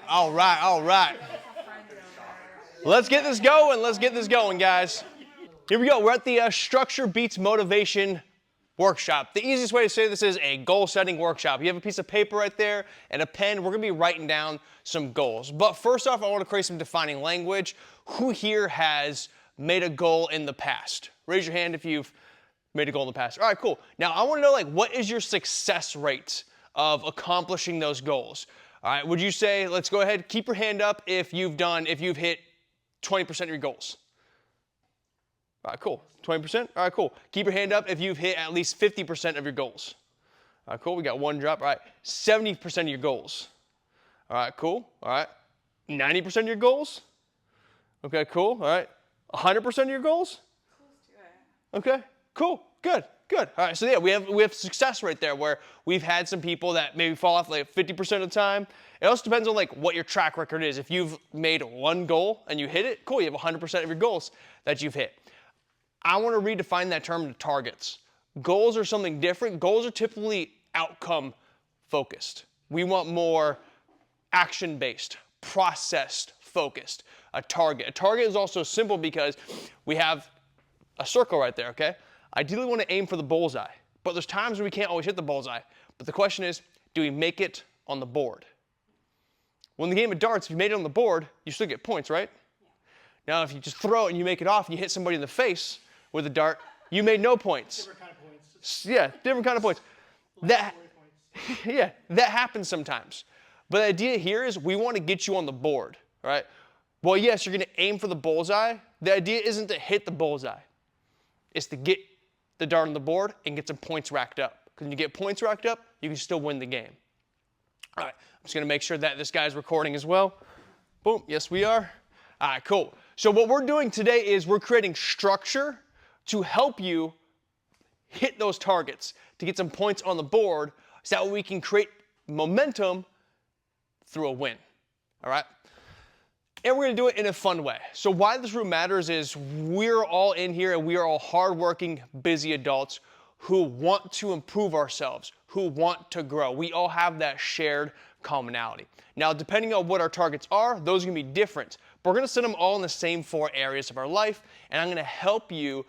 All right, all right. Let's get this going, guys. Here we go. We're at the Structure Beats Motivation workshop. The easiest way to say this is a goal-setting workshop. You have a piece of paper right there and a pen. We're going to be writing down some goals. But first off, I want to create some defining language. Who here has made a goal in the past? Raise your hand if you've made a goal in the past. All right, cool. Now, I want to know, what is your success rate of accomplishing those goals? All right, would you say, let's go ahead, keep your hand up if you've hit 20% of your goals. All right, cool. 20%? All right, cool. Keep your hand up if you've hit at least 50% of your goals. All right, cool. We got one drop. All right, 70% of your goals. All right, cool. All right, 90% of your goals? Okay, cool. All right, 100% of your goals? Okay, cool. Good. All right, so yeah, we have success right there where we've had some people that maybe fall off 50% of the time. It also depends on what your track record is. If you've made one goal and you hit it, cool, you have 100% of your goals that you've hit. I want to redefine that term to targets. Goals are something different. Goals are typically outcome focused. We want more action-based, processed, focused. A target is also simple because we have a circle right there, okay? Ideally, we want to aim for the bullseye, but there's times when we can't always hit the bullseye. But the question is, do we make it on the board? When the game of darts, if you made it on the board, you still get points, right? Yeah. Now, if you just throw it and you make it off and you hit somebody in the face with a dart, you made no points. Different kind of points. Yeah, different kind of points. Yeah, that happens sometimes. But the idea here is we want to get you on the board, right? Well, yes, you're going to aim for the bullseye. The idea isn't to hit the bullseye. It's to get the dart on the board and get some points racked up. Because when you get points racked up, you can still win the game. All right, I'm just going to make sure that this guy's recording as well. Boom, yes we are. All right, cool. So what we're doing today is we're creating structure to help you hit those targets, to get some points on the board so that we can create momentum through a win. All right? And we're going to do it in a fun way. So why this room matters is we're all in here and we are all hardworking, busy adults who want to improve ourselves, who want to grow. We all have that shared commonality. Now, depending on what our targets are, those are going to be different. But we're going to set them all in the same 4 areas of our life, and I'm going to help you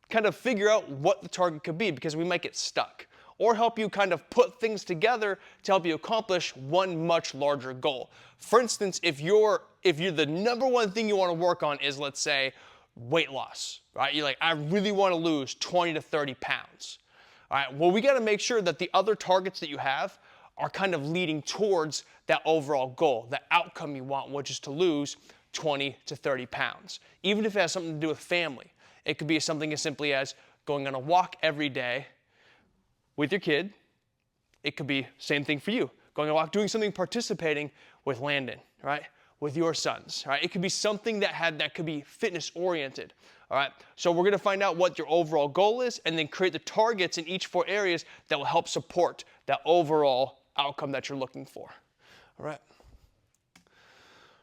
kind of figure out what the target could be because we might get stuck. Or help you kind of put things together to help you accomplish one much larger goal. For instance, if the number one thing you want to work on is, let's say, weight loss, right? You're like, I really want to lose 20 to 30 pounds. All right, well, we got to make sure that the other targets that you have are kind of leading towards that overall goal, the outcome you want, which is to lose 20 to 30 pounds. Even if it has something to do with family. It could be something as simply as going on a walk every day with your kid. It could be same thing for you. Going on a walk, doing something, participating with Landon, right? With your sons, right? It could be something that could be fitness oriented, all right? So we're going to find out what your overall goal is and then create the targets in each 4 areas that will help support that overall outcome that you're looking for, all right?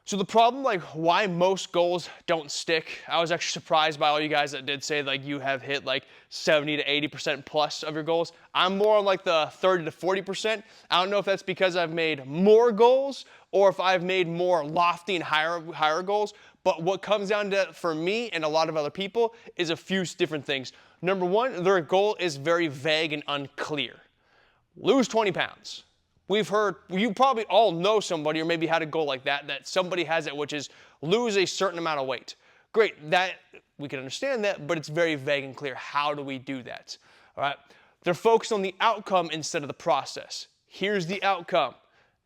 So the problem, why most goals don't stick, I was actually surprised by all you guys that did say you have hit 70 to 80% plus of your goals. I'm more on the 30 to 40%. I don't know if that's because I've made more goals or if I've made more lofty and higher goals. But what comes down to, for me and a lot of other people, is a few different things. Number one, their goal is very vague and unclear. Lose 20 pounds. We've heard, you probably all know somebody or maybe had a goal like that somebody has it, which is lose a certain amount of weight. Great, that we can understand that, but it's very vague and clear. How do we do that? All right. They're focused on the outcome instead of the process. Here's the outcome.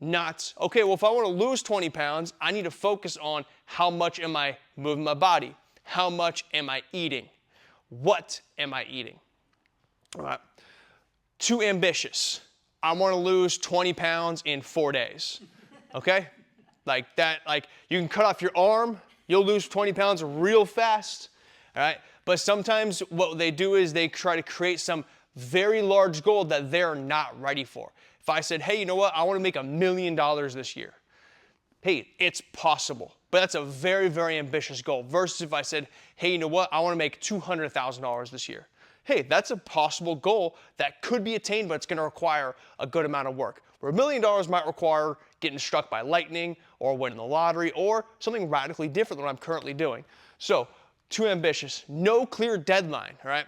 Not, okay, well, if I want to lose 20 pounds, I need to focus on how much am I moving my body? How much am I eating? What am I eating? All right. Too ambitious. I want to lose 20 pounds in 4 days, okay? You can cut off your arm, you'll lose 20 pounds real fast, all right? But sometimes what they do is they try to create some very large goal that they're not ready for. If I said, hey, you know what, I want to make $1 million this year. Hey, it's possible, but that's a very, very ambitious goal versus if I said, hey, you know what, I want to make $200,000 this year. Hey, that's a possible goal that could be attained, but it's going to require a good amount of work. Where $1 million might require getting struck by lightning or winning the lottery or something radically different than what I'm currently doing. So, too ambitious, no clear deadline, all right?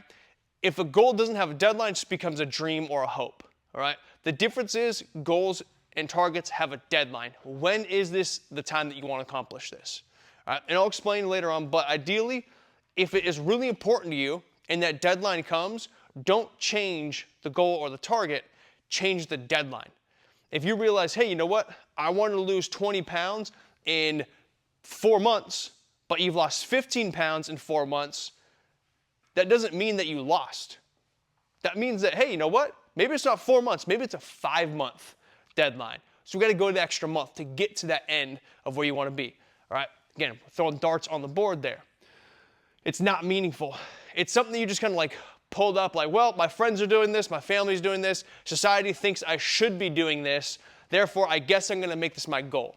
If a goal doesn't have a deadline, it just becomes a dream or a hope, all right? The difference is goals and targets have a deadline. When is this the time that you want to accomplish this? All right? And I'll explain later on, but ideally, if it is really important to you and that deadline comes, don't change the goal or the target, change the deadline. If you realize, hey, you know what? I wanted to lose 20 pounds in 4 months, but you've lost 15 pounds in 4 months, that doesn't mean that you lost. That means that, hey, you know what? Maybe it's not 4 months, maybe it's a 5-month deadline. So we got to go the extra month to get to that end of where you want to be. All right? Again, throwing darts on the board there. It's not meaningful. It's something that you just kind of like pulled up like, well, my friends are doing this, my family's doing this, society thinks I should be doing this, therefore I guess I'm going to make this my goal.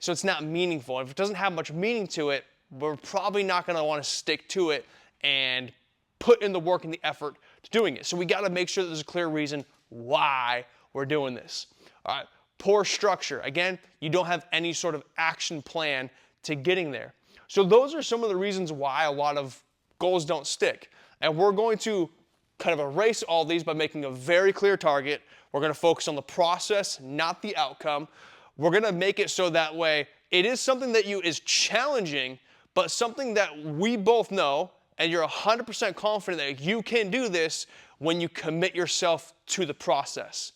So it's not meaningful. If it doesn't have much meaning to it, we're probably not going to want to stick to it and put in the work and the effort to doing it. So we got to make sure that there's a clear reason why we're doing this. All right, poor structure. Again, you don't have any sort of action plan to getting there. So those are some of the reasons why a lot of goals don't stick. And we're going to kind of erase all these by making a very clear target. We're going to focus on the process, not the outcome. We're going to make it so that way it is something that is challenging, but something that we both know, and you're 100% confident that you can do this when you commit yourself to the process.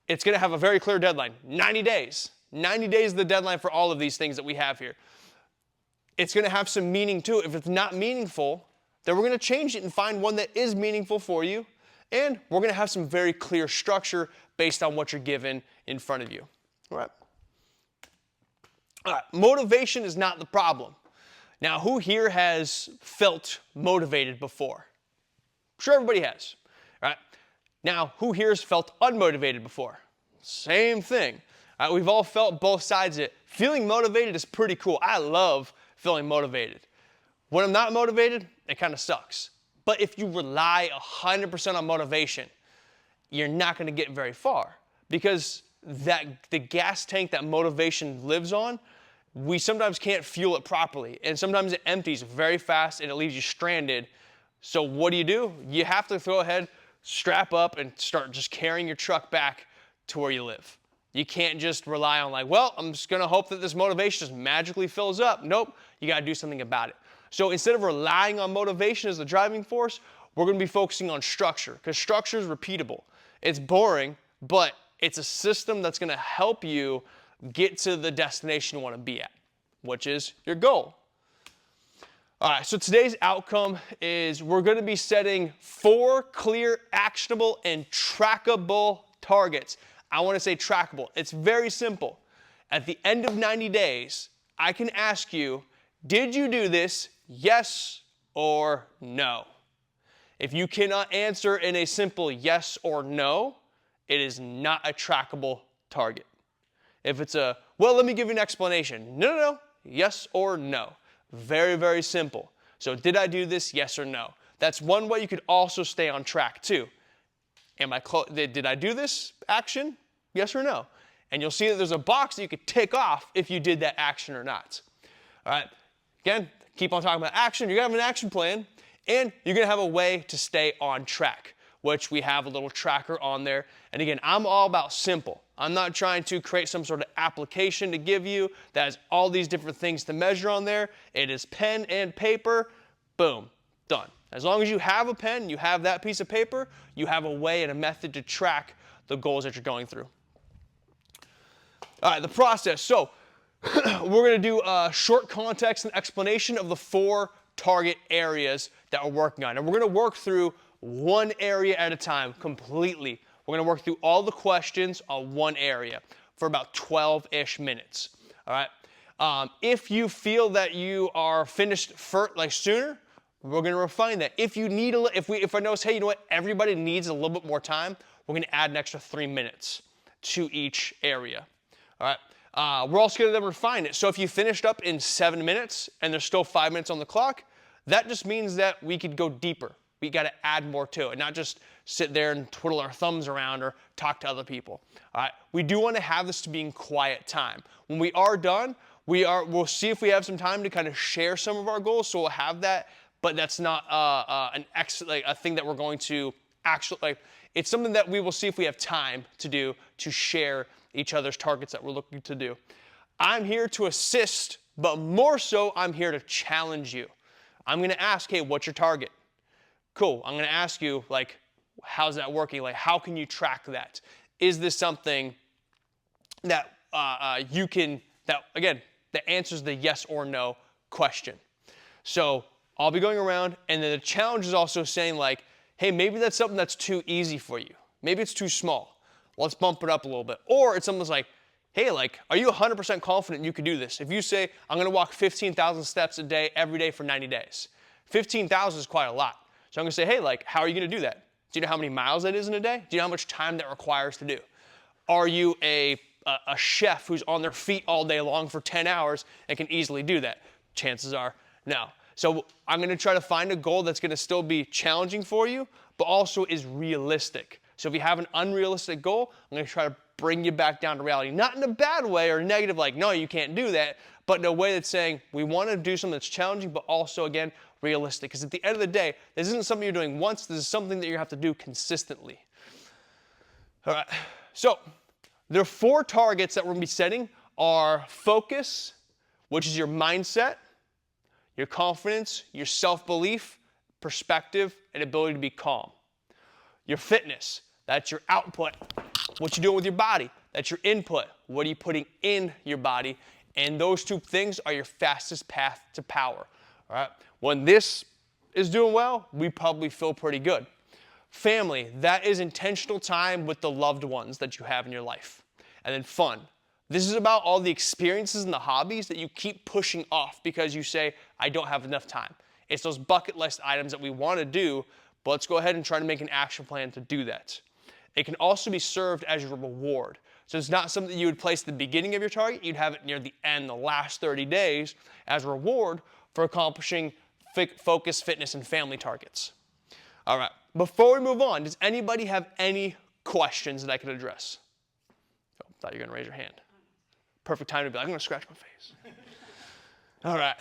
It's going to have a very clear deadline, 90 days. 90 days is the deadline for all of these things that we have here. It's going to have some meaning to it. If it's not meaningful, then we're going to change it and find one that is meaningful for you. And we're going to have some very clear structure based on what you're given in front of you. All right. All right. Motivation is not the problem. Now, who here has felt motivated before? I'm sure everybody has. All right. Now, who here has felt unmotivated before? Same thing. All right, we've all felt both sides of it. Feeling motivated is pretty cool. I love feeling motivated. When I'm not motivated, it kind of sucks. But if you rely 100% on motivation, you're not going to get very far because the gas tank that motivation lives on, we sometimes can't fuel it properly. And sometimes it empties very fast and it leaves you stranded. So what do? You have to go ahead, strap up, and start just carrying your truck back to where you live. You can't just rely on like, well, I'm just going to hope that this motivation just magically fills up. Nope, you got to do something about it. So instead of relying on motivation as the driving force, we're going to be focusing on structure because structure is repeatable. It's boring, but it's a system that's going to help you get to the destination you want to be at, which is your goal. All right, so today's outcome is we're going to be setting 4 clear, actionable, and trackable targets. I want to say trackable. It's very simple. At the end of 90 days, I can ask you, did you do this? Yes or no? If you cannot answer in a simple yes or no, it is not a trackable target. If it's a, well, let me give you an explanation. No. Yes or no. Very, very simple. So did I do this? Yes or no. That's one way you could also stay on track too. Did I do this action? Yes or no? And you'll see that there's a box that you could tick off if you did that action or not. All right. Again, keep on talking about action. You're going to have an action plan, and you're going to have a way to stay on track, which we have a little tracker on there. And again, I'm all about simple. I'm not trying to create some sort of application to give you that has all these different things to measure on there. It is pen and paper. Boom. Done. As long as you have a pen, you have that piece of paper, you have a way and a method to track the goals that you're going through. All right, the process. So we're going to do a short context and explanation of the 4 target areas that we're working on. And we're going to work through one area at a time completely. We're going to work through all the questions on one area for about 12-ish minutes. All right. If you feel that you are finished sooner, we're going to refine that. If you need if I notice, hey, you know what, everybody needs a little bit more time, we're going to add an extra 3 minutes to each area. All right. We're also going to then refine it. So if you finished up in 7 minutes and there's still 5 minutes on the clock, that just means that we could go deeper. We got to add more to it, not just sit there and twiddle our thumbs around or talk to other people. All right, we do want to have this to be in quiet time. When we are done, we'll see if we have some time to kind of share some of our goals, so we'll have that, but that's not a thing that we're going to actually, it's something that we will see if we have time to do to share each other's targets that we're looking to do. I'm here to assist, but more so, I'm here to challenge you. I'm going to ask, hey, what's your target? Cool. I'm going to ask you, like, how's that working? Like, how can you track that? Is this something that you can, that, again, that answers the yes or no question. So I'll be going around, and then the challenge is also saying, like, hey, maybe that's something that's too easy for you. Maybe it's too small. Let's bump it up a little bit. Or it's something like, hey, like, are you 100% confident you could do this? If you say, I'm going to walk 15,000 steps a day every day for 90 days. 15,000 is quite a lot. So I'm going to say, hey, like, how are you going to do that? Do you know how many miles that is in a day? Do you know how much time that requires to do? Are you a chef who's on their feet all day long for 10 hours and can easily do that? Chances are no. So I'm going to try to find a goal that's going to still be challenging for you, but also is realistic. So if you have an unrealistic goal, I'm going to try to bring you back down to reality. Not in a bad way or negative, like, no, you can't do that, but in a way that's saying we want to do something that's challenging, but also, again, realistic. Because at the end of the day, this isn't something you're doing once. This is something that you have to do consistently. All right. So there are 4 targets that we're going to be setting are focus, which is your mindset, your confidence, your self-belief, perspective, and ability to be calm. Your fitness, that's your output, what you're doing with your body. That's your input, what are you putting in your body. And those 2 things are your fastest path to power. All right? When this is doing well, we probably feel pretty good. Family, that is intentional time with the loved ones that you have in your life. And then fun. This is about all the experiences and the hobbies that you keep pushing off because you say, I don't have enough time. It's those bucket list items that we want to do, but let's go ahead and try to make an action plan to do that. It can also be served as your reward. So it's not something that you would place at the beginning of your target. You'd have it near the end, the last 30 days, as a reward for accomplishing focus, fitness, and family targets. All right. Before we move on, does anybody have any questions that I can address? Oh, thought you were going to raise your hand. Perfect time to be like, I'm going to scratch my face. All right.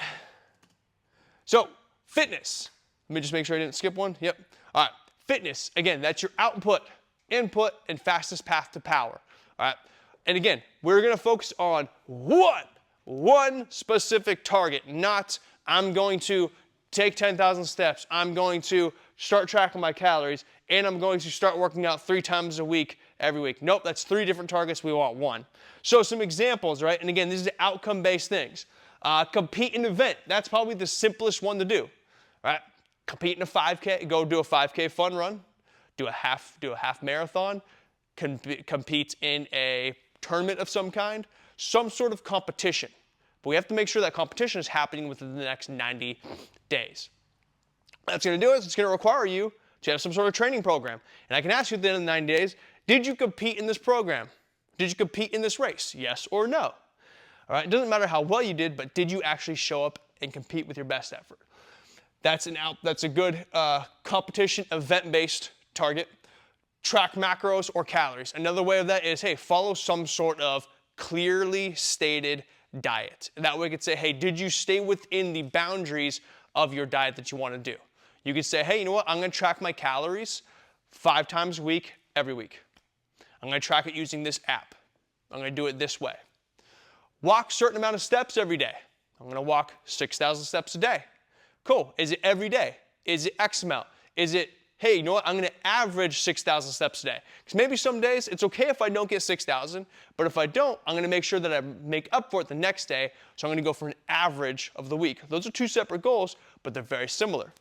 So, fitness. Let me just make sure I didn't skip one. Yep. All right. Fitness. Again, that's your output, input, and fastest path to power. All right. And again, we're going to focus on one specific target, not I'm going to take 10,000 steps. I'm going to start tracking my calories, and I'm going to start working out 3 times a week every week. Nope, that's 3 different targets. We want one. So some examples, right? And again, these are outcome-based things. Compete in an event. That's probably the simplest one to do, right? Compete in a 5K. Go do a 5K fun run. Do a half marathon. Compete in a tournament of some kind. Some sort of competition. But we have to make sure that competition is happening within the next 90 days. That's going to do it. It's going to require you to have some sort of training program. And I can ask you at the end of the 90 days, did you compete in this program? Did you compete in this race? Yes or no? All right. It doesn't matter how well you did, but did you actually show up and compete with your best effort? That's a good competition event-based target. Track macros or calories. Another way of that is, hey, follow some sort of clearly stated diet. That way you could say, hey, did you stay within the boundaries of your diet that you want to do? You could say, hey, you know what? I'm going to track my calories 5 times a week, every week. I'm going to track it using this app. I'm going to do it this way. Walk a certain amount of steps every day. I'm going to walk 6,000 steps a day. Cool. Is it every day? Is it X amount? Is it, hey, you know what? I'm going to average 6,000 steps a day. Because maybe some days it's okay if I don't get 6,000, but if I don't, I'm going to make sure that I make up for it the next day. So I'm going to go for an average of the week. Those are 2 separate goals, but they're very similar.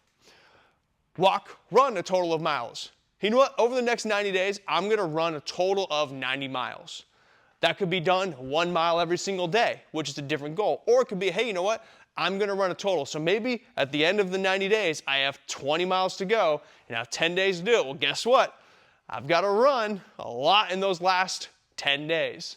Run a total of miles. You know what? Over the next 90 days, I'm going to run a total of 90 miles. That could be done 1 mile every single day, which is a different goal. Or it could be, hey, you know what? I'm going to run a total. So maybe at the end of the 90 days, I have 20 miles to go and I have 10 days to do it. Well, guess what? I've got to run a lot in those last 10 days.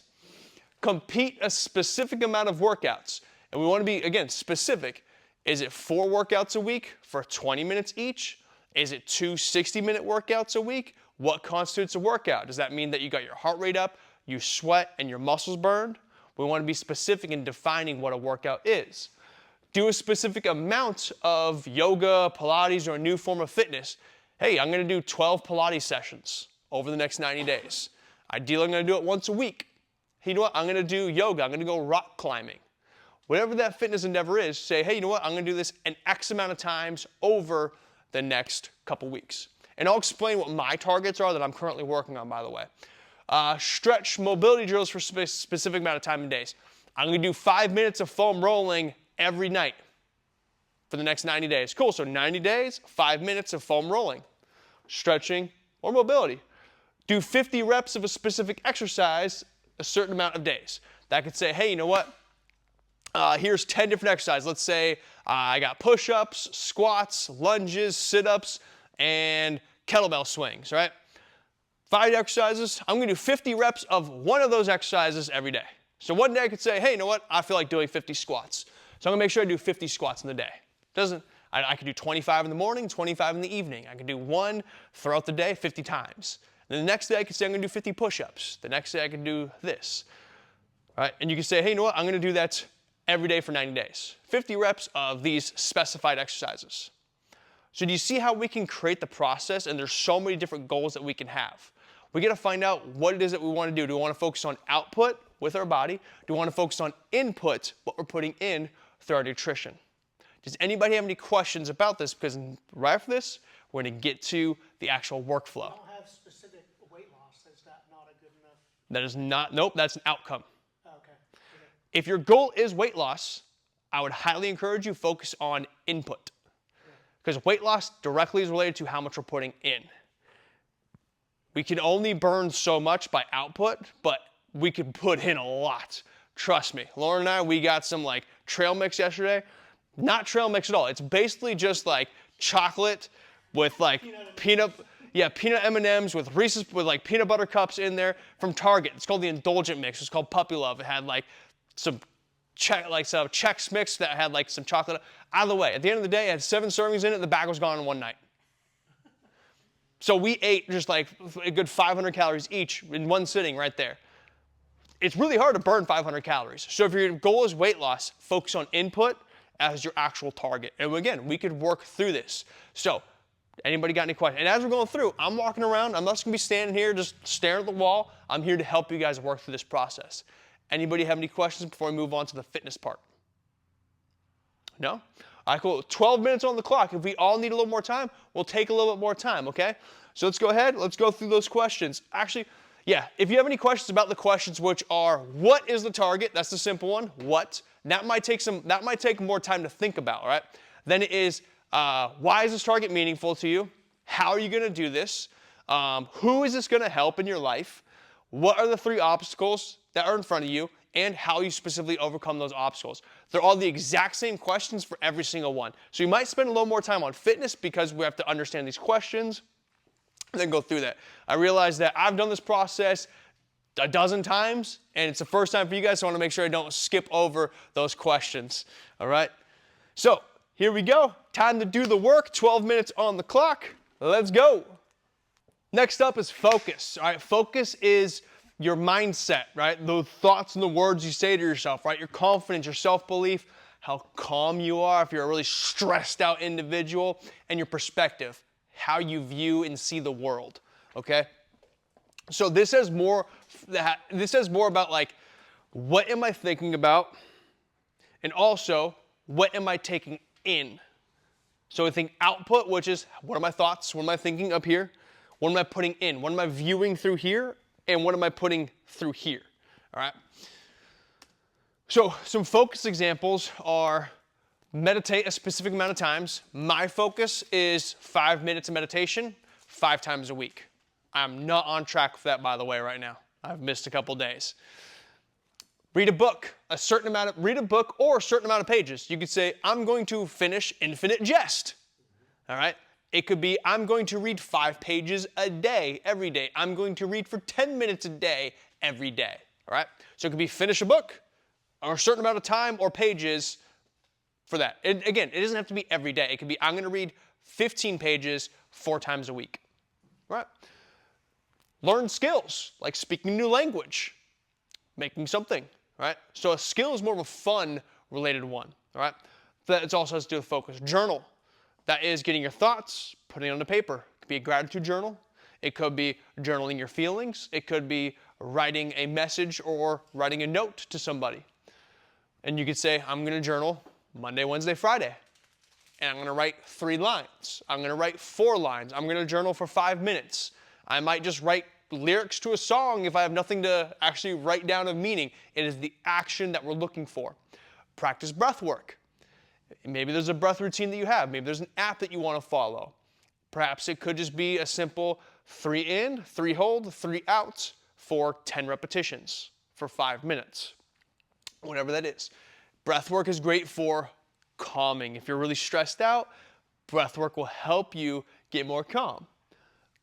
Compete a specific amount of workouts. And we want to be, again, specific. Is it 4 workouts a week for 20 minutes each? Is it 2 60-minute workouts a week? What constitutes a workout? Does that mean that you got your heart rate up, you sweat, and your muscles burned? We want to be specific in defining what a workout is. Do a specific amount of yoga, Pilates, or a new form of fitness. Hey, I'm going to do 12 Pilates sessions over the next 90 days. Ideally, I'm going to do it once a week. Hey, you know what? I'm going to do yoga. I'm going to go rock climbing. Whatever that fitness endeavor is, say, hey, you know what? I'm going to do this an X amount of times over the next couple weeks. And I'll explain what my targets are that I'm currently working on, by the way. Stretch mobility drills for specific amount of time and days. I'm going to do 5 minutes of foam rolling every night for the next 90 days. Cool, so 90 days, 5 minutes of foam rolling, stretching, or mobility. Do 50 reps of a specific exercise a certain amount of days. That could say, hey, you know what? Here's 10 different exercises. Let's say I got push-ups, squats, lunges, sit-ups, and kettlebell swings, right? 5 exercises. I'm going to do 50 reps of one of those exercises every day. So one day I could say, hey, you know what? I feel like doing 50 squats. So I'm going to make sure I do 50 squats in the day. I could do 25 in the morning, 25 in the evening. I could do 1 throughout the day 50 times. Then the next day I could say I'm going to do 50 push-ups. The next day I could do this. All right? And you can say, hey, you know what? I'm going to do that every day for 90 days. 50 reps of these specified exercises. So do you see how we can create the process? And there's so many different goals that we can have. We got to find out what it is that we want to do. Do we want to focus on output with our body? Do we want to focus on input, what we're putting in through our nutrition? Does anybody have any questions about this? Because right after this, we're going to get to the actual workflow. We don't have specific weight loss. Is that not a good enough? That is not, nope, that's an outcome. Okay. If your goal is weight loss, I would highly encourage you to focus on input. Because weight loss directly is related to how much we're putting in. We can only burn so much by output, but we could put in a lot. Trust me. Lauren and I, we got some like trail mix yesterday. Not trail mix at all. It's basically just like chocolate with like peanut M&Ms with Reese's with like peanut butter cups in there from Target. It's called the Indulgent Mix. It's called Puppy Love. It had like some Chex Mix that had like some chocolate. Out of the way. At the end of the day, it had 7 servings in it. The bag was gone in one night. So we ate just like a good 500 calories each in one sitting right there. It's really hard to burn 500 calories. So if your goal is weight loss, focus on input as your actual target. And again, we could work through this. So anybody got any questions? And as we're going through, I'm walking around. I'm not just going to be standing here just staring at the wall. I'm here to help you guys work through this process. Anybody have any questions before we move on to the fitness part? No? All right, cool. 12 minutes on the clock. If we all need a little more time, we'll take a little bit more time, okay? So let's go ahead. Let's go through those questions. Actually, yeah, if you have any questions about the questions, which are, what is the target? That's the simple one. What? That might take more time to think about, right? Then it is, why is this target meaningful to you? How are you going to do this? Who is this going to help in your life? What are the 3 obstacles that are in front of you? And how you specifically overcome those obstacles. They're all the exact same questions for every single one. So you might spend a little more time on fitness because we have to understand these questions and then go through that. I realize that I've done this process a dozen times, and it's the first time for you guys, so I want to make sure I don't skip over those questions. All right? So here we go. Time to do the work. 12 minutes on the clock. Let's go. Next up is focus. All right? Focus is your mindset, right? The thoughts and the words you say to yourself, right? Your confidence, your self-belief, how calm you are if you're a really stressed out individual, and your perspective, how you view and see the world, okay? So this says more about like, what am I thinking about? And also, what am I taking in? So I think output, which is, what are my thoughts? What am I thinking up here? What am I putting in? What am I viewing through here? And what am I putting through here? All right. So some focus examples are meditate a specific amount of times. My focus is 5 minutes of meditation 5 times a week. I'm not on track for that, by the way, right now. I've missed a couple days. Read a book, read a book or a certain amount of pages. You could say, I'm going to finish Infinite Jest. All right. It could be, I'm going to read 5 pages a day, every day. I'm going to read for 10 minutes a day, every day, all right? So it could be finish a book, or a certain amount of time or pages for that. Again, it doesn't have to be every day. It could be, I'm going to read 15 pages 4 times a week, right? Learn skills like speaking a new language, making something, right? So a skill is more of a fun related one, all right? That also has to do with focus. Journal, that is getting your thoughts, putting it on the paper. It could be a gratitude journal. It could be journaling your feelings. It could be writing a message or writing a note to somebody. And you could say, I'm going to journal Monday, Wednesday, Friday. And I'm going to write 3 lines. I'm going to write 4 lines. I'm going to journal for 5 minutes. I might just write lyrics to a song if I have nothing to actually write down of meaning. It is the action that we're looking for. Practice breath work. Maybe there's a breath routine that you have. Maybe there's an app that you want to follow. Perhaps it could just be a simple 3 in, 3 hold, 3 out for 10 repetitions for 5 minutes. Whatever that is. Breath work is great for calming. If you're really stressed out, breath work will help you get more calm.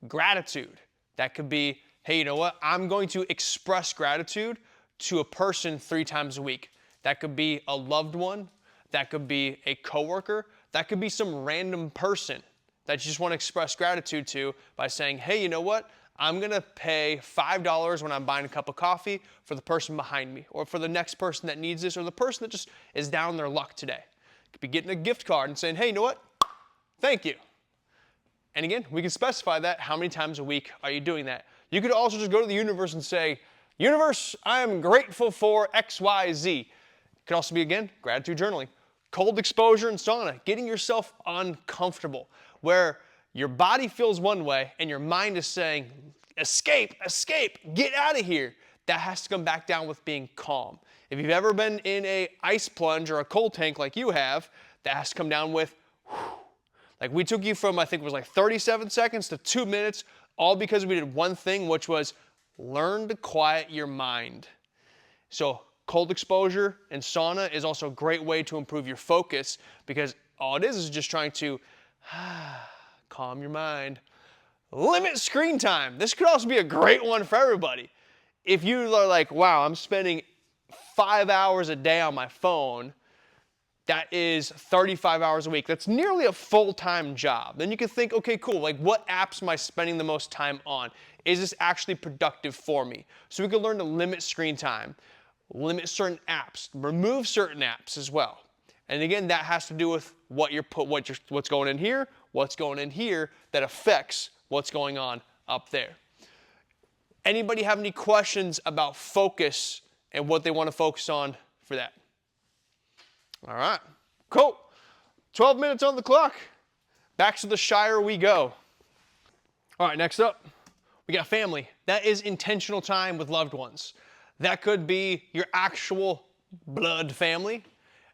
Gratitude. That could be, hey, you know what? I'm going to express gratitude to a person 3 times a week. That could be a loved one. That could be a coworker. That could be some random person that you just want to express gratitude to by saying, hey, you know what? I'm going to pay $5 when I'm buying a cup of coffee for the person behind me, or for the next person that needs this, or the person that just is down on their luck today. It could be getting a gift card and saying, hey, you know what? Thank you. And again, we can specify that. How many times a week are you doing that? You could also just go to the universe and say, universe, I am grateful for X, Y, Z. It could also be, again, gratitude journaling. Cold exposure and sauna, getting yourself uncomfortable, where your body feels one way and your mind is saying, escape, escape, get out of here. That has to come back down with being calm. If you've ever been in a ice plunge or a cold tank like you have, that has to come down with, whew. Like we took you from, I think it was like 37 seconds to 2 minutes, all because we did one thing, which was learn to quiet your mind. So cold exposure and sauna is also a great way to improve your focus, because all it is just trying to calm your mind. Limit screen time. This could also be a great one for everybody. If you are like, wow, I'm spending 5 hours a day on my phone, that is 35 hours a week. That's nearly a full-time job. Then you can think, okay, cool, like what apps am I spending the most time on? Is this actually productive for me? So we can learn to limit screen time, limit certain apps, remove certain apps as well. And again, that has to do with what's going in here, what's going in here that affects what's going on up there. Anybody have any questions about focus and what they want to focus on for that? All right, cool. 12 minutes on the clock. Back to the Shire we go. All right, next up, we got family. That is intentional time with loved ones. That could be your actual blood family.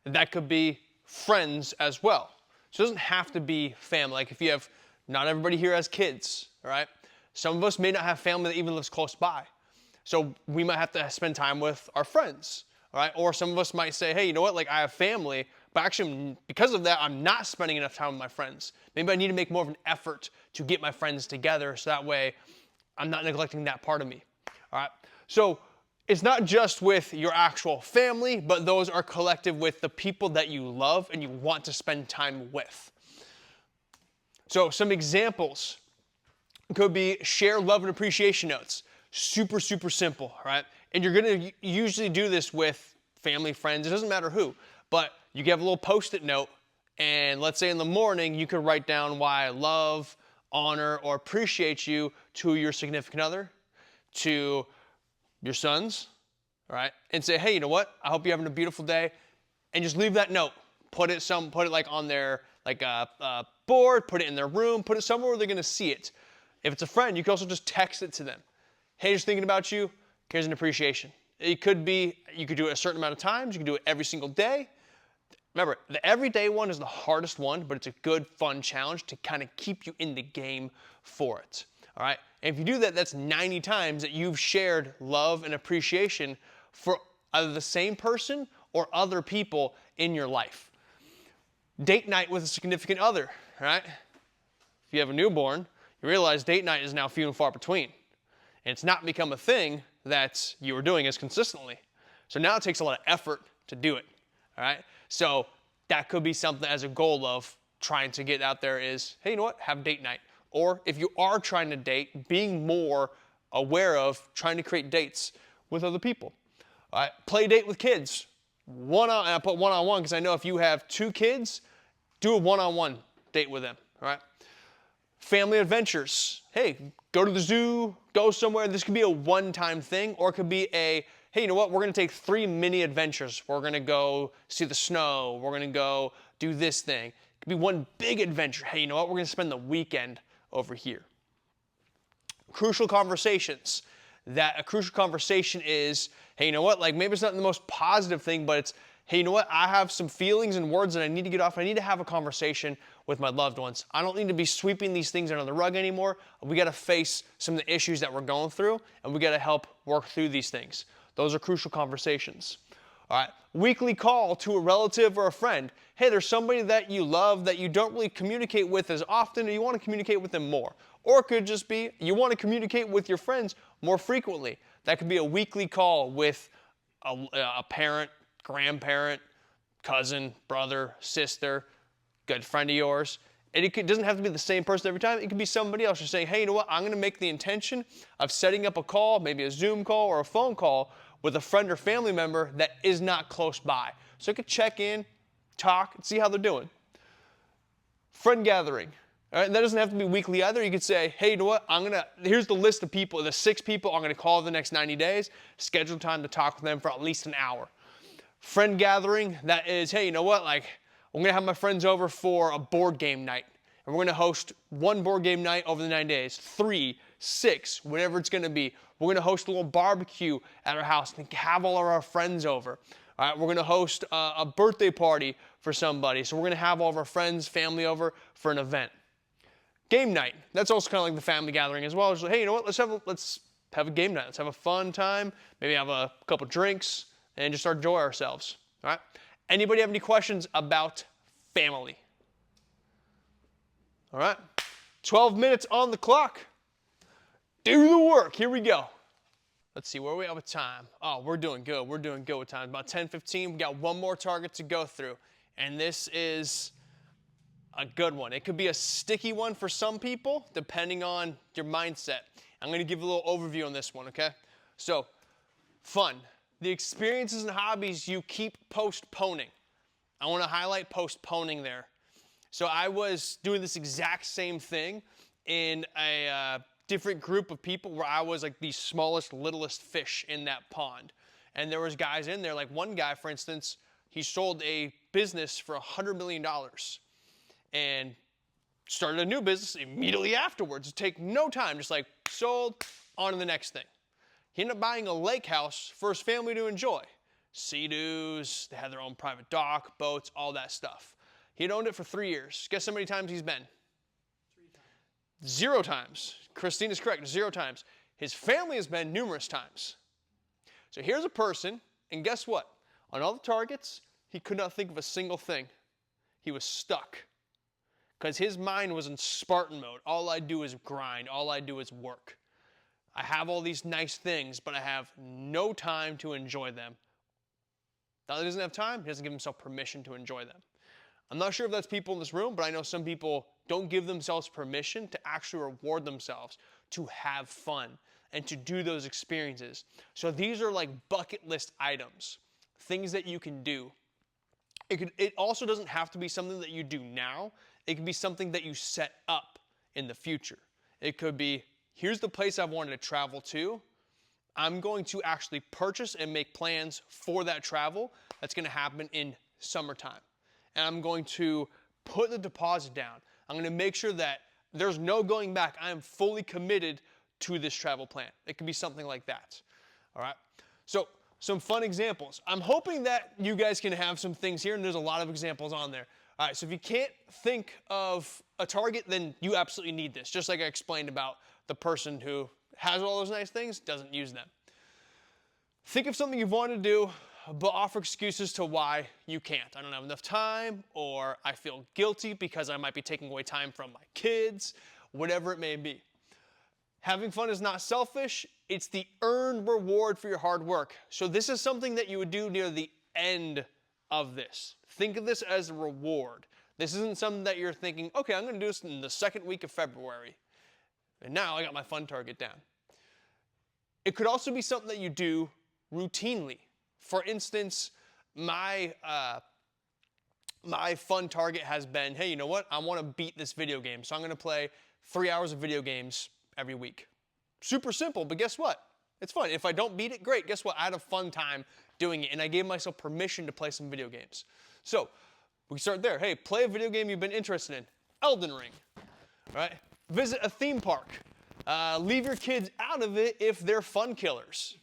That could be friends as well. So it doesn't have to be family. Like if you have, not everybody here has kids, all right? Some of us may not have family that even lives close by. So we might have to spend time with our friends. All right, or some of us might say, hey, you know what, like I have family, but actually because of that, I'm not spending enough time with my friends. Maybe I need to make more of an effort to get my friends together so that way I'm not neglecting that part of me. All right, so it's not just with your actual family, but those are collective with the people that you love and you want to spend time with. So some examples could be share love and appreciation notes. Super, super simple, right? And you're going to usually do this with family, friends, it doesn't matter who, but you can have a little Post-it note, and let's say in the morning you could write down why I love, honor, or appreciate you to your significant other, to your sons, all right? And say, hey, you know what? I hope you're having a beautiful day, and just leave that note. Put it like on their board, put it in their room, put it somewhere where they're going to see it. If it's a friend, you can also just text it to them. Hey, just thinking about you. Here's an appreciation. It could be, you could do it a certain amount of times. You can do it every single day. Remember, the everyday one is the hardest one, but it's a good, fun challenge to kind of keep you in the game for it. All right? And if you do that, that's 90 times that you've shared love and appreciation for either the same person or other people in your life. Date night with a significant other, right? If you have a newborn, you realize date night is now few and far between. And it's not become a thing that you were doing as consistently. So now it takes a lot of effort to do it, all right? So that could be something as a goal of trying to get out there is, hey, you know what, have date night. Or if you are trying to date, being more aware of trying to create dates with other people. All right, play date with kids. I put one-on-one because I know if you have 2 kids, do a one-on-one date with them. All right. Family adventures. Hey, go to the zoo, go somewhere. This could be a one-time thing, or it could be a, hey, you know what? We're going to take 3 mini adventures. We're going to go see the snow. We're going to go do this thing. It could be one big adventure. Hey, you know what? We're going to spend the weekend over here. Crucial conversations. A crucial conversation is, hey, you know what? Like maybe it's not the most positive thing, but it's, hey, you know what? I have some feelings and words that I need to get off. I need to have a conversation with my loved ones. I don't need to be sweeping these things under the rug anymore. We got to face some of the issues that we're going through, and we got to help work through these things. Those are crucial conversations. All right. Weekly call to a relative or a friend. Hey, there's somebody that you love that you don't really communicate with as often, and you want to communicate with them more. Or it could just be you want to communicate with your friends more frequently. That could be a weekly call with a parent, grandparent, cousin, brother, sister, good friend of yours. And it doesn't have to be the same person every time. It could be somebody else. You're saying, hey, you know what? I'm going to make the intention of setting up a call, maybe a Zoom call or a phone call with a friend or family member that is not close by. So you could check in, talk, and see how they're doing. Friend gathering. All right, that doesn't have to be weekly either. You could say, hey, you know what? Here's the list of people, the 6 people I'm going to call the next 90 days. Schedule time to talk with them for at least an hour. Friend gathering, that is, hey, you know what? Like, I'm going to have my friends over for a board game night. And we're going to host 1 board game night over the 9 days, 3, 6, whatever it's going to be. We're going to host a little barbecue at our house and have all of our friends over. All right, we're going to host a birthday party for somebody. So we're going to have all of our friends, family over for an event. Game night, that's also kind of like the family gathering as well. It's like, hey, you know what? Let's have a game night. Let's have a fun time. Maybe have a couple drinks and just enjoy ourselves. All right. Anybody have any questions about family? All right. 12 minutes on the clock. Do the work. Here we go. Let's see, where are we at with time? Oh, we're doing good. We're doing good with time. About 10:15. We got one more target to go through. And this is a good one. It could be a sticky one for some people, depending on your mindset. I'm going to give you a little overview on this one, okay? So, fun. The experiences and hobbies you keep postponing. I want to highlight postponing there. So I was doing this exact same thing in a different group of people where I was like the smallest, littlest fish in that pond. And there was guys in there, like one guy, for instance, he sold a business for $100 million. And started a new business immediately afterwards. Take no time, just like sold, on to the next thing. He ended up buying a lake house for his family to enjoy. Sea-doos, they had their own private dock, boats, all that stuff. He had owned it for 3 years. Guess how many times he's been? 3 times. 0 times. Christine is correct, 0 times. His family has been numerous times. So here's a person, and guess what? On all the targets, he could not think of a single thing. He was stuck. Because his mind was in Spartan mode. All I do is grind. All I do is work. I have all these nice things, but I have no time to enjoy them. Now he doesn't have time, he doesn't give himself permission to enjoy them. I'm not sure if that's people in this room, but I know some people don't give themselves permission to actually reward themselves, to have fun, and to do those experiences. So these are like bucket list items, things that you can do. It also doesn't have to be something that you do now. It can be something that you set up in the future. It could be, here's the place I've wanted to travel to. I'm going to actually purchase and make plans for that travel. That's going to happen in summertime. And I'm going to put the deposit down. I'm going to make sure that there's no going back. I am fully committed to this travel plan. It could be something like that. All right. So some fun examples. I'm hoping that you guys can have some things here, and there's a lot of examples on there. All right, so if you can't think of a target, then you absolutely need this. Just like I explained about the person who has all those nice things, doesn't use them. Think of something you've wanted to do, but offer excuses to why you can't. I don't have enough time, or I feel guilty because I might be taking away time from my kids, whatever it may be. Having fun is not selfish. It's the earned reward for your hard work. So this is something that you would do near the end of this. Think of this as a reward. This isn't something that you're thinking, okay, I'm going to do this in the second week of February. And now I got my fun target down. It could also be something that you do routinely. For instance, my fun target has been, hey, you know what? I want to beat this video game, so I'm going to play 3 hours of video games every week. Super simple, but guess what? It's fun. If I don't beat it, great. Guess what? I had a fun time doing it, and I gave myself permission to play some video games. So we start there. Hey, play a video game you've been interested in. Elden Ring, right? Visit a theme park. Leave your kids out of it if they're fun killers.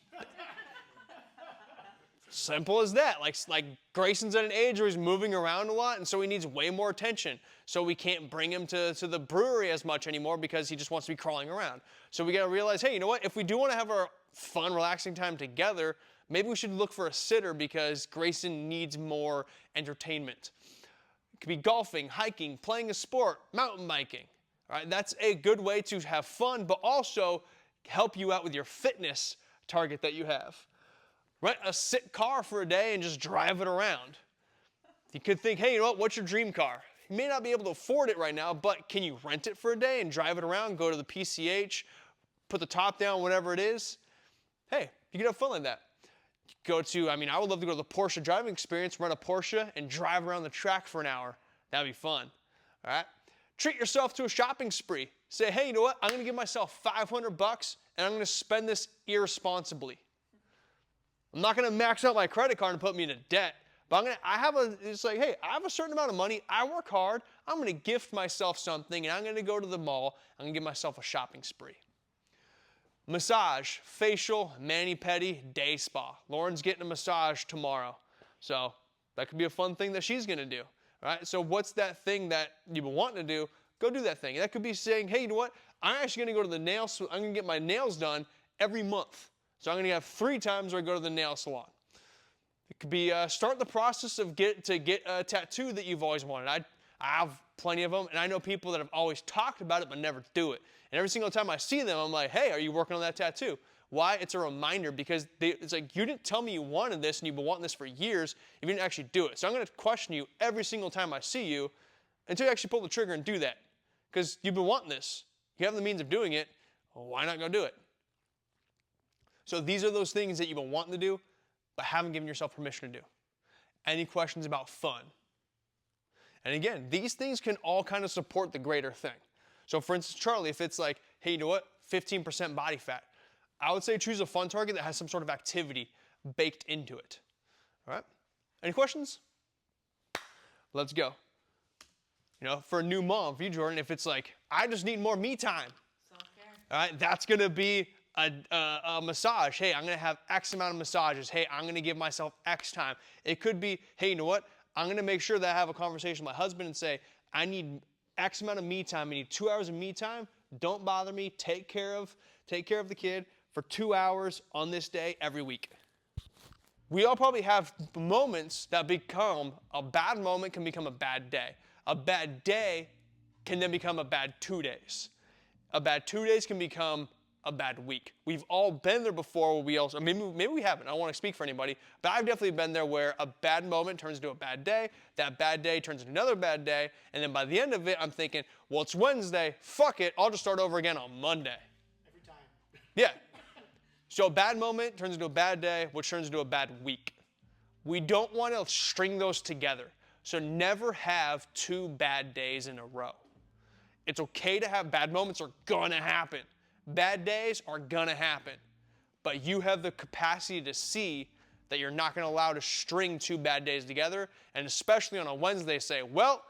Simple as that. Like Grayson's at an age where he's moving around a lot, and so he needs way more attention. So we can't bring him to the brewery as much anymore because he just wants to be crawling around. So we got to realize, hey, you know what? If we do want to have our fun, relaxing time together, maybe we should look for a sitter because Grayson needs more entertainment. It could be golfing, hiking, playing a sport, mountain biking. All right, that's a good way to have fun, but also help you out with your fitness target that you have. Rent a sick car for a day and just drive it around. You could think, hey, you know what? What's your dream car? You may not be able to afford it right now, but can you rent it for a day and drive it around, go to the PCH, put the top down, whatever it is? Hey, you can have fun like that. Go to, I would love to go to the Porsche driving experience, rent a Porsche, and drive around the track for an hour. That'd be fun. All right? Treat yourself to a shopping spree. Say, hey, you know what? I'm going to give myself $500 and I'm going to spend this irresponsibly. I'm not going to max out my credit card and put me into debt, but it's like, hey, I have a certain amount of money. I work hard. I'm going to gift myself something, and I'm going to go to the mall. I'm going to give myself a shopping spree. Massage, facial, mani-pedi, day spa. Lauren's getting a massage tomorrow, so that could be a fun thing that she's going to do. All right, so what's that thing that you've been wanting to do? Go do that thing. That could be saying, hey, you know what? I'm actually going to go to the nail salon. I'm going to get my nails done every month. So I'm going to have 3 times where I go to the nail salon. It could be start the process of get a tattoo that you've always wanted. I have plenty of them, and I know people that have always talked about it but never do it. And every single time I see them, I'm like, hey, are you working on that tattoo? Why? It's a reminder because it's like, you didn't tell me you wanted this and you've been wanting this for years if you didn't actually do it. So I'm going to question you every single time I see you until you actually pull the trigger and do that. Because you've been wanting this. You have the means of doing it. Well, why not go do it? So these are those things that you've been wanting to do, but haven't given yourself permission to do. Any questions about fun? And again, these things can all kind of support the greater thing. So for instance, Charlie, if it's like, hey, you know what? 15% body fat. I would say choose a fun target that has some sort of activity baked into it. All right? Any questions? Let's go. You know, for a new mom, for you, Jordan, if it's like, I just need more me time. Self-care. All right, that's going to be a massage. Hey, I'm going to have X amount of massages. Hey, I'm going to give myself X time. It could be, hey, you know what? I'm going to make sure that I have a conversation with my husband and say, I need X amount of me time. I need 2 hours of me time. Don't bother me. Take care of the kid for 2 hours on this day every week. We all probably have moments that become a bad moment can become a bad day. A bad day can then become a bad 2 days. A bad 2 days can become a bad week. We've all been there before where we also, maybe we haven't, I don't want to speak for anybody, but I've definitely been there where a bad moment turns into a bad day, that bad day turns into another bad day, and then by the end of it, I'm thinking, well, it's Wednesday, fuck it, I'll just start over again on Monday. Every time. Yeah. So a bad moment turns into a bad day, which turns into a bad week. We don't want to string those together. So never have 2 bad days in a row. It's okay to have bad moments are gonna happen. Bad days are gonna happen. But you have the capacity to see that you're not gonna allow to string 2 bad days together, and especially on a Wednesday say, well,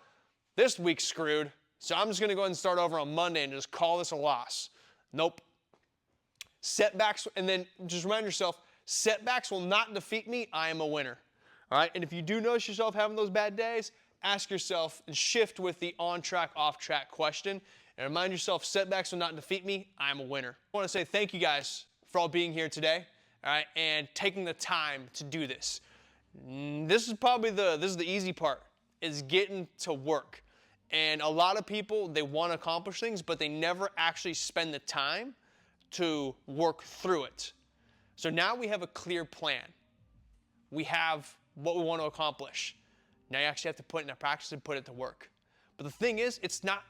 this week's screwed, so I'm just gonna go ahead and start over on Monday and just call this a loss. Nope. Setbacks, and then just remind yourself, setbacks will not defeat me, I am a winner. All right, and if you do notice yourself having those bad days, ask yourself and shift with the on track, off track question. And remind yourself, setbacks will not defeat me, I am a winner. I want to say thank you guys for all being here today, all right, and taking the time to do this. This is probably the easy part, is getting to work. And a lot of people, they want to accomplish things, but they never actually spend the time to work through it. So now we have a clear plan. We have what we want to accomplish. Now you actually have to put it into practice and put it to work. But the thing is, it's not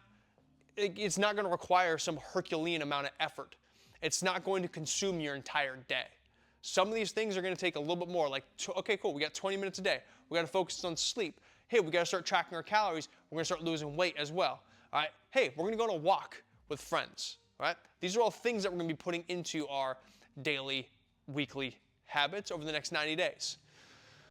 going to require some Herculean amount of effort. It's not going to consume your entire day. Some of these things are going to take a little bit more. Like, okay, cool, we got 20 minutes a day. We got to focus on sleep. Hey, we got to start tracking our calories. We're going to start losing weight as well. All right. Hey, we're going to go on a walk with friends. All right. These are all things that we're going to be putting into our daily, weekly habits over the next 90 days.